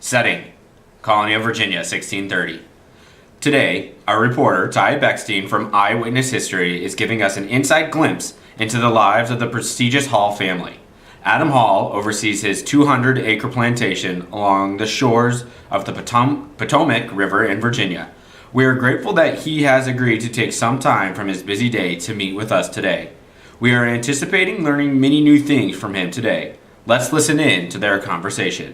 Setting: Colony of Virginia, 1630. Today, our reporter, Ty Beckstein from Eyewitness History, is giving us an inside glimpse into the lives of the prestigious Hall family. Adam Hall oversees his 200-acre plantation along the shores of the Potomac River in Virginia. We are grateful that he has agreed to take some time from his busy day to meet with us today. We are anticipating learning many new things from him today. Let's listen in to their conversation.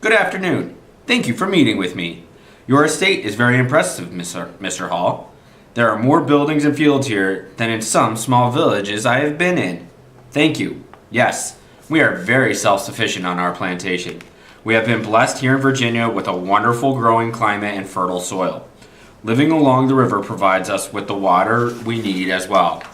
Good afternoon. Thank you for meeting with me. Your estate is very impressive, Mr. Hall. There are more buildings and fields here than in some small villages I have been in. Thank you. Yes, we are very self-sufficient on our plantation. We have been blessed here in Virginia with a wonderful growing climate and fertile soil. Living along the river provides us with the water we need as well.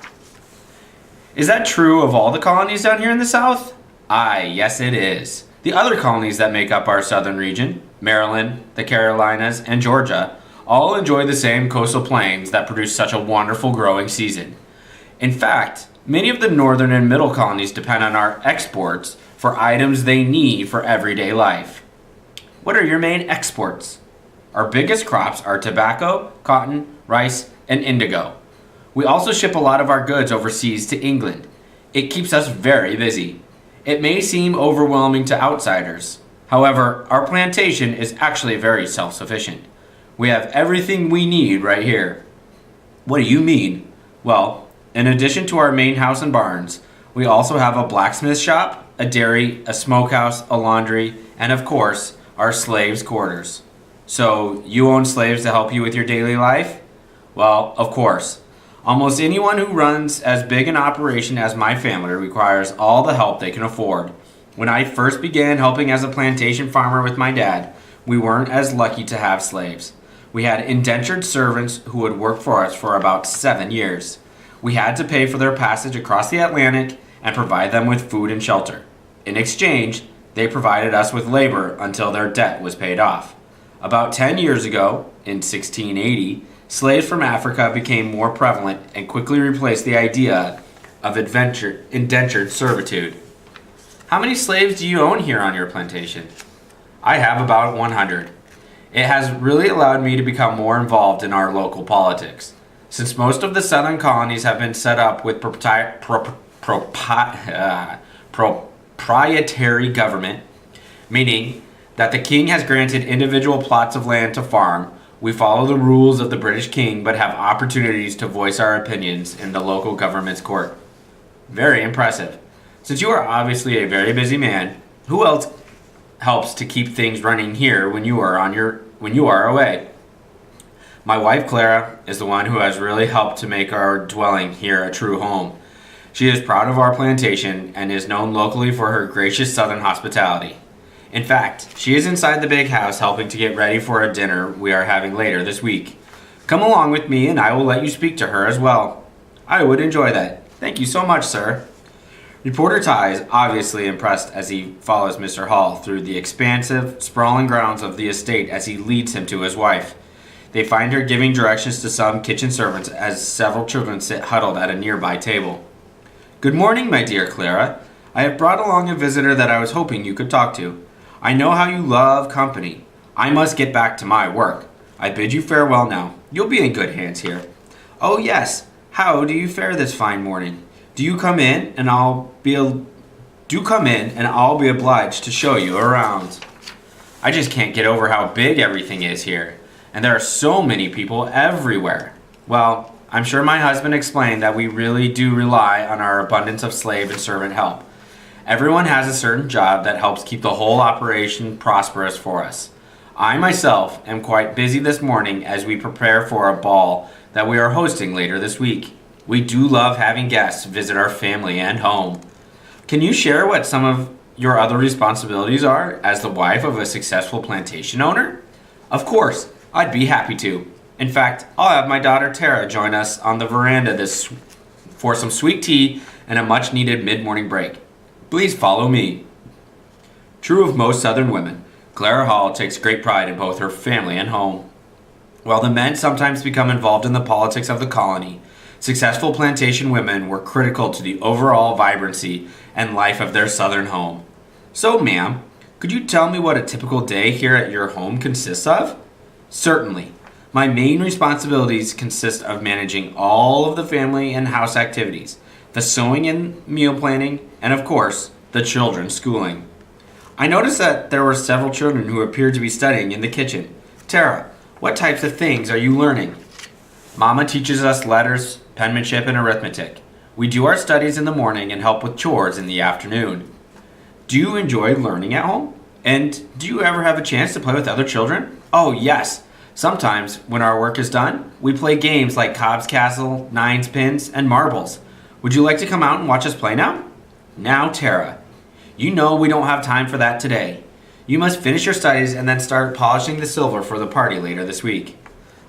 Is that true of all the colonies down here in the South? Aye, yes it is. The other colonies that make up our southern region, Maryland, the Carolinas, and Georgia, all enjoy the same coastal plains that produce such a wonderful growing season. In fact, many of the northern and middle colonies depend on our exports for items they need for everyday life. What are your main exports? Our biggest crops are tobacco, cotton, rice, and indigo. We also ship a lot of our goods overseas to England. It keeps us very busy. It may seem overwhelming to outsiders. However, our plantation is actually very self-sufficient. We have everything we need right here. What do you mean? Well, in addition to our main house and barns, we also have a blacksmith shop, a dairy, a smokehouse, a laundry, and of course, our slaves' quarters. So, you own slaves to help you with your daily life? Well, of course. Almost anyone who runs as big an operation as my family requires all the help they can afford. When I first began helping as a plantation farmer with my dad, we weren't as lucky to have slaves. We had indentured servants who would work for us for about 7 years. We had to pay for their passage across the Atlantic and provide them with food and shelter. In exchange, they provided us with labor until their debt was paid off. About 10 years ago, in 1680, slaves from Africa became more prevalent and quickly replaced the idea of indentured servitude. How many slaves do you own here on your plantation? I have about 100. It has really allowed me to become more involved in our local politics. Since most of the southern colonies have been set up with proprietary government, meaning that the king has granted individual plots of land to farm, we follow the rules of the British king but have opportunities to voice our opinions in the local government's court. Very impressive. Since you are obviously a very busy man, who else helps to keep things running here when you are away? My wife Clara is the one who has really helped to make our dwelling here a true home. She is proud of our plantation and is known locally for her gracious southern hospitality. In fact, she is inside the big house helping to get ready for a dinner we are having later this week. Come along with me and I will let you speak to her as well. I would enjoy that. Thank you so much, sir. Reporter Ty is obviously impressed as he follows Mr. Hall through the expansive, sprawling grounds of the estate as he leads him to his wife. They find her giving directions to some kitchen servants as several children sit huddled at a nearby table. Good morning, my dear Clara. I have brought along a visitor that I was hoping you could talk to. I know how you love company. I must get back to my work. I bid you farewell now. You'll be in good hands here. Oh yes, how do you fare this fine morning? Do come in and I'll be obliged to show you around. I just can't get over how big everything is here, and there are so many people everywhere. Well, I'm sure my husband explained that we really do rely on our abundance of slave and servant help. Everyone has a certain job that helps keep the whole operation prosperous for us. I myself am quite busy this morning as we prepare for a ball that we are hosting later this week. We do love having guests visit our family and home. Can you share what some of your other responsibilities are as the wife of a successful plantation owner? Of course, I'd be happy to. In fact, I'll have my daughter Tara join us on the veranda for some sweet tea and a much needed mid-morning break. Please follow me. True of most Southern women, Clara Hall takes great pride in both her family and home. While the men sometimes become involved in the politics of the colony, successful plantation women were critical to the overall vibrancy and life of their Southern home. So, ma'am, Could you tell me what a typical day here at your home consists of? Certainly. My main responsibilities consist of managing all of the family and house activities, the sewing and meal planning, and of course, the children's schooling. I noticed that there were several children who appeared to be studying in the kitchen. Tara, what types of things are you learning? Mama teaches us letters, penmanship, and arithmetic. We do our studies in the morning and help with chores in the afternoon. Do you enjoy learning at home? And do you ever have a chance to play with other children? Oh, yes. Sometimes, when our work is done, we play games like Cobb's Castle, Nines Pins, and Marbles. Would you like to come out and watch us play now? Now, Tara, you know we don't have time for that today. You must finish your studies and then start polishing the silver for the party later this week.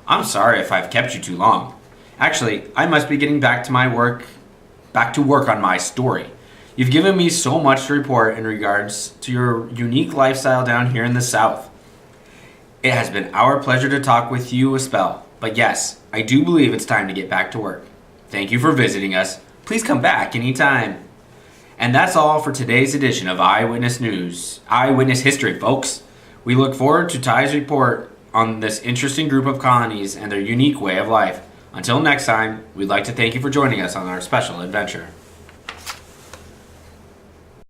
I'm sorry if I've kept you too long. Actually, I must be getting back to work on my story. You've given me so much to report in regards to your unique lifestyle down here in the South. It has been our pleasure to talk with you a spell, but yes, I do believe it's time to get back to work. Thank you for visiting us. Please come back anytime. And that's all for today's edition of Eyewitness News, Eyewitness History, folks. We look forward to Ty's report on this interesting group of colonies and their unique way of life. Until next time, we'd like to thank you for joining us on our special adventure.